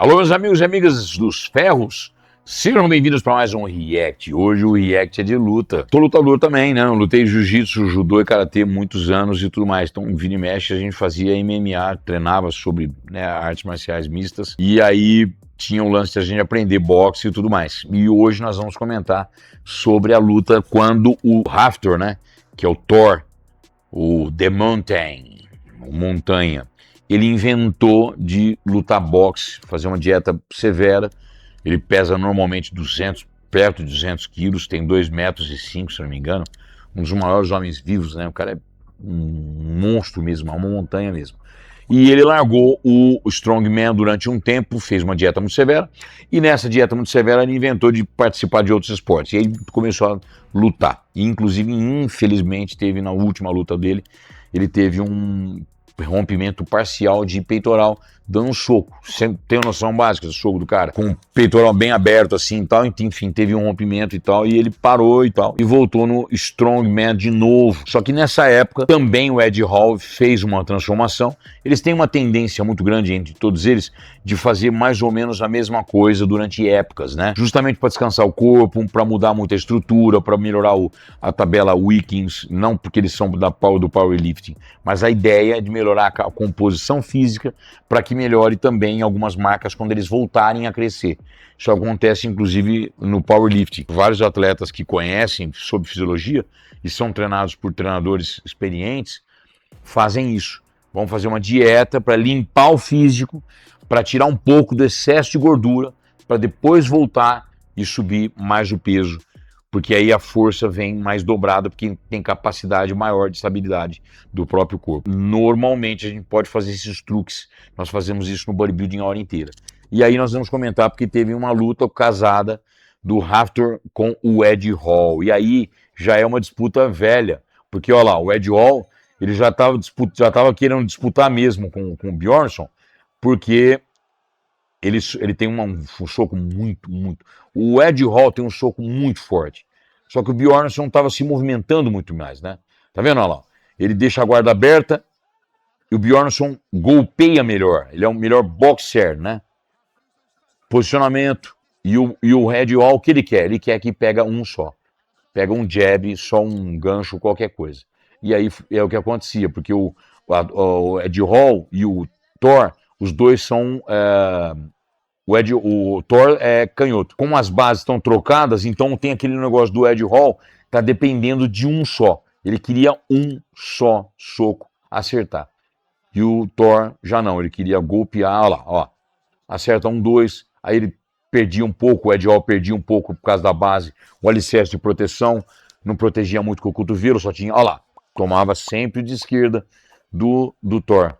Alô, meus amigos e amigas dos ferros, sejam bem-vindos para mais um React. Hoje o React é de luta. Tô lutador também, né? Eu lutei jiu-jitsu, judô e karatê muitos anos e tudo mais. Então, vira e mexe, a gente fazia MMA, treinava sobre artes marciais mistas. E aí tinha o lance de a gente aprender boxe e tudo mais. E hoje nós vamos comentar sobre a luta quando o Hafthor, né? Que é o Thor, o The Mountain, o Montanha, ele inventou de lutar boxe, fazer uma dieta severa. Ele pesa normalmente 200, perto de 200 quilos, tem 2,5 metros, se não me engano. Um dos maiores homens vivos, né? O cara é um monstro mesmo, é uma montanha mesmo. E ele largou o Strongman durante um tempo, fez uma dieta muito severa, e nessa dieta muito severa ele inventou de participar de outros esportes. E aí começou a lutar. E, inclusive, infelizmente, teve na última luta dele, ele teve um rompimento parcial de peitoral, dando um soco. Você tem uma noção básica do soco do cara? Com o peitoral bem aberto assim e tal, enfim, teve um rompimento e tal, e ele parou e tal, e voltou no Strongman de novo. Só que nessa época, também o Ed Hall fez uma transformação. Eles têm uma tendência muito grande entre todos eles de fazer mais ou menos a mesma coisa durante épocas, né? Justamente para descansar o corpo, para mudar muita estrutura, para melhorar a tabela Wiggins, não porque eles são do powerlifting, mas a ideia é de melhorar a composição física para que melhore também algumas marcas quando eles voltarem a crescer. Isso acontece inclusive no powerlifting. Vários atletas que conhecem sobre fisiologia e são treinados por treinadores experientes fazem isso. Vão fazer uma dieta para limpar o físico, para tirar um pouco do excesso de gordura, para depois voltar e subir mais o peso, porque aí a força vem mais dobrada, porque tem capacidade maior de estabilidade do próprio corpo. Normalmente a gente pode fazer esses truques, nós fazemos isso no bodybuilding a hora inteira. E aí nós vamos comentar porque teve uma luta casada do Hafthor com o Ed Hall, e aí já é uma disputa velha, porque olha lá, o Ed Hall ele já estava querendo disputar mesmo com o Bjornsson, porque ele tem um soco muito. O Ed Hall tem um soco muito forte. Só que o Bjornsson estava se movimentando muito mais, né? Tá vendo? Olha lá. Ele deixa a guarda aberta e o Bjornsson golpeia melhor. Ele é um melhor boxer, né? Posicionamento. E o Ed Hall, o que ele quer? Ele quer que pega um só. Pega um jab, só um gancho, qualquer coisa. E aí é o que acontecia, porque o Ed Hall e o Thor, os dois são... O Thor é canhoto. Como as bases estão trocadas, então tem aquele negócio do Ed Hall, tá dependendo de um só. Ele queria um só soco acertar. E o Thor já não, ele queria golpear, olha lá, ó. Acerta 1, 2, aí ele perdia um pouco, o Ed Hall perdia um pouco por causa da base, o alicerce de proteção, não protegia muito com o cotovelo, só tinha, olha lá, tomava sempre de esquerda do Thor.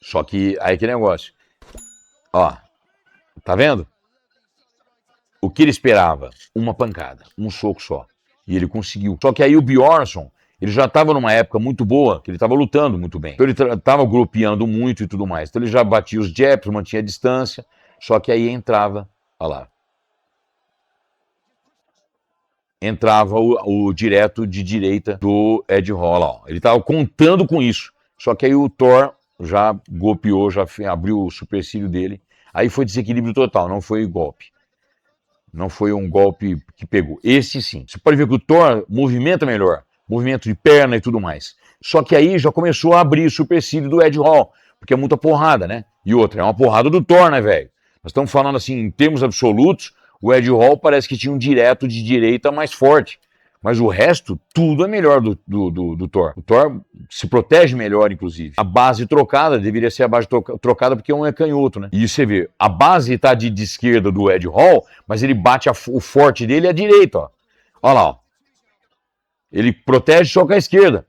Só que aí que negócio, ó, tá vendo? O que ele esperava? Uma pancada, um soco só. E ele conseguiu. Só que aí o Bjornsson, ele já estava numa época muito boa, que ele estava lutando muito bem. Então ele estava grupeando muito e tudo mais. Então ele já batia os jabs, mantinha a distância, só que aí entrava, olha lá, entrava o direto de direita do Ed Hall, ó. Ele estava contando com isso. Só que aí o Thor já golpeou, já abriu o supercílio dele. Aí foi desequilíbrio total, não foi golpe. Não foi um golpe que pegou. Esse sim. Você pode ver que o Thor movimenta melhor. Movimento de perna e tudo mais. Só que aí já começou a abrir o supercílio do Ed Hall. Porque é muita porrada, né? E outra, é uma porrada do Thor, né, velho? Nós estamos falando assim, em termos absolutos, o Ed Hall parece que tinha um direto de direita mais forte. Mas o resto, tudo é melhor do Thor. O Thor se protege melhor, inclusive. A base trocada deveria ser a base trocada porque um é canhoto, né? E você vê, a base está de esquerda do Ed Hall, mas ele bate o forte dele à direita, ó. Olha lá, ó. Ele protege só com a esquerda.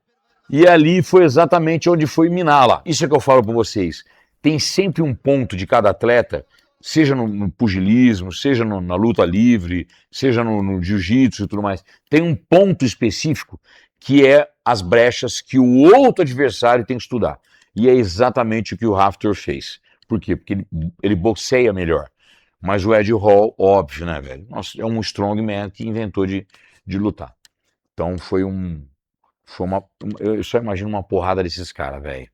E ali foi exatamente onde foi minar lá. Isso é que eu falo para vocês. Tem sempre um ponto de cada atleta, seja no pugilismo, seja na luta livre, seja no jiu-jitsu e tudo mais, tem um ponto específico que é as brechas que o outro adversário tem que estudar. E é exatamente o que o Hafthor fez. Por quê? Porque ele boxeia melhor. Mas o Ed Hall, óbvio, né, velho? Nossa, é um strongman que inventou de lutar. Então eu só imagino uma porrada desses caras, velho.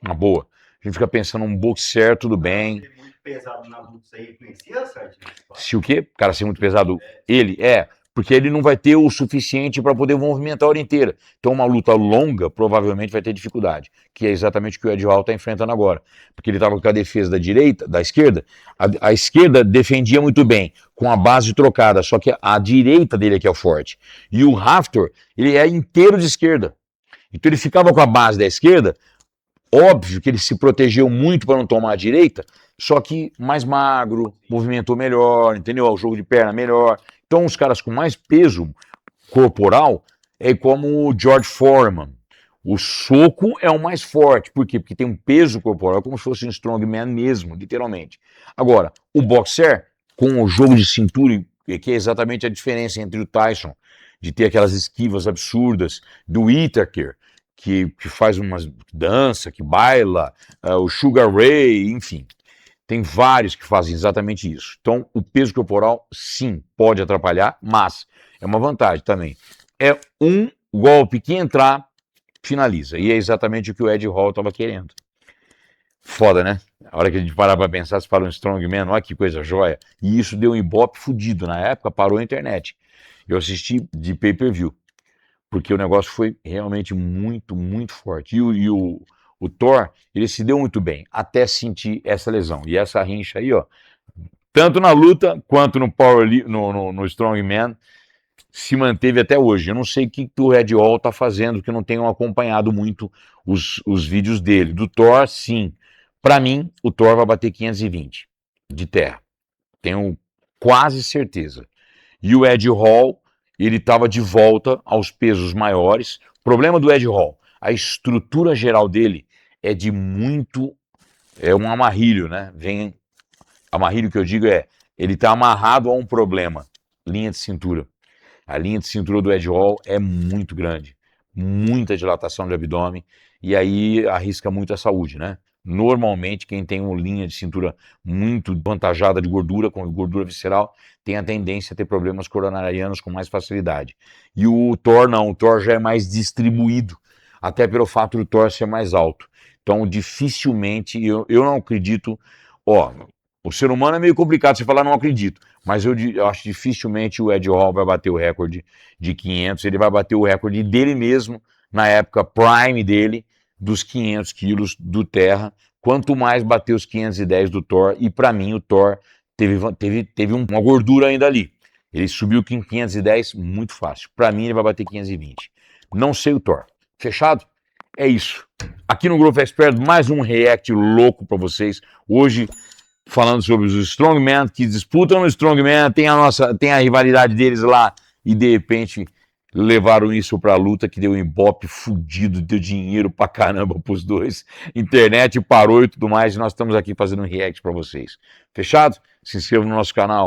Uma boa. gente fica pensando um boxer, tudo bem. Ele muito pesado na luta, isso aí influencia, Sérgio? Se o quê? O cara ser muito pesado, ele é, porque ele não vai ter o suficiente para poder movimentar a hora inteira. Então, uma luta longa provavelmente vai ter dificuldade, que é exatamente o que o Ed Hall está enfrentando agora. Porque ele estava com a defesa da direita, da esquerda, a esquerda defendia muito bem, com a base trocada, só que a direita dele é que é o forte. E o Hafthor, ele é inteiro de esquerda. Então ele ficava com a base da esquerda. Óbvio que ele se protegeu muito para não tomar a direita, só que mais magro, movimentou melhor, entendeu? O jogo de perna melhor. Então, os caras com mais peso corporal é como o George Foreman. O soco é o mais forte. Por quê? Porque tem um peso corporal, como se fosse um strongman mesmo, literalmente. Agora, o boxer, com o jogo de cintura, que é exatamente a diferença entre o Tyson, de ter aquelas esquivas absurdas, do Whittaker, que faz uma dança, que baila, o Sugar Ray, enfim. Tem vários que fazem exatamente isso. Então, o peso corporal, sim, pode atrapalhar, mas é uma vantagem também. É um golpe que entrar, finaliza. E é exatamente o que o Ed Hall estava querendo. Foda, né? A hora que a gente parar para pensar, se fala um strongman, olha que coisa joia. E isso deu um ibope fudido. Na época, parou a internet. Eu assisti de pay-per-view, porque o negócio foi realmente muito, muito forte. E o Thor, ele se deu muito bem, até sentir essa lesão. E essa rincha aí, ó, tanto na luta quanto no no Strongman, se manteve até hoje. Eu não sei o que o Red Hall tá fazendo, que eu não tenho acompanhado muito os vídeos dele. Do Thor, sim. Para mim, o Thor vai bater 520 de terra. Tenho quase certeza. E o Ed Hall, ele estava de volta aos pesos maiores. O problema do Ed Hall, a estrutura geral dele é de muito... É um amarrilho, né? Amarrilho que eu digo ele está amarrado a um problema. Linha de cintura. A linha de cintura do Ed Hall é muito grande. Muita dilatação de abdômen. E aí arrisca muito a saúde, né? Normalmente, quem tem uma linha de cintura muito avantajada de gordura, com gordura visceral, tem a tendência a ter problemas coronarianos com mais facilidade. E o Thor não, o Thor já é mais distribuído, até pelo fato do Thor ser mais alto. Então, dificilmente, eu não acredito... Ó, o ser humano é meio complicado você falar não acredito, mas eu acho que dificilmente o Ed Hall vai bater o recorde de 500, ele vai bater o recorde dele mesmo, na época prime dele, dos 500 quilos do terra, quanto mais bater os 510 do Thor, e para mim o Thor teve uma gordura ainda ali. Ele subiu com 510 muito fácil. Para mim ele vai bater 520. Não sei o Thor. Fechado? É isso. Aqui no Growth Expert, mais um react louco para vocês. Hoje, falando sobre os Strongman que disputam no Strongman, tem a rivalidade deles lá, e de repente levaram isso pra luta, que deu um ibope fudido, deu dinheiro pra caramba pros dois, internet parou e tudo mais, e nós estamos aqui fazendo um react pra vocês. Fechado? Se inscreva no nosso canal.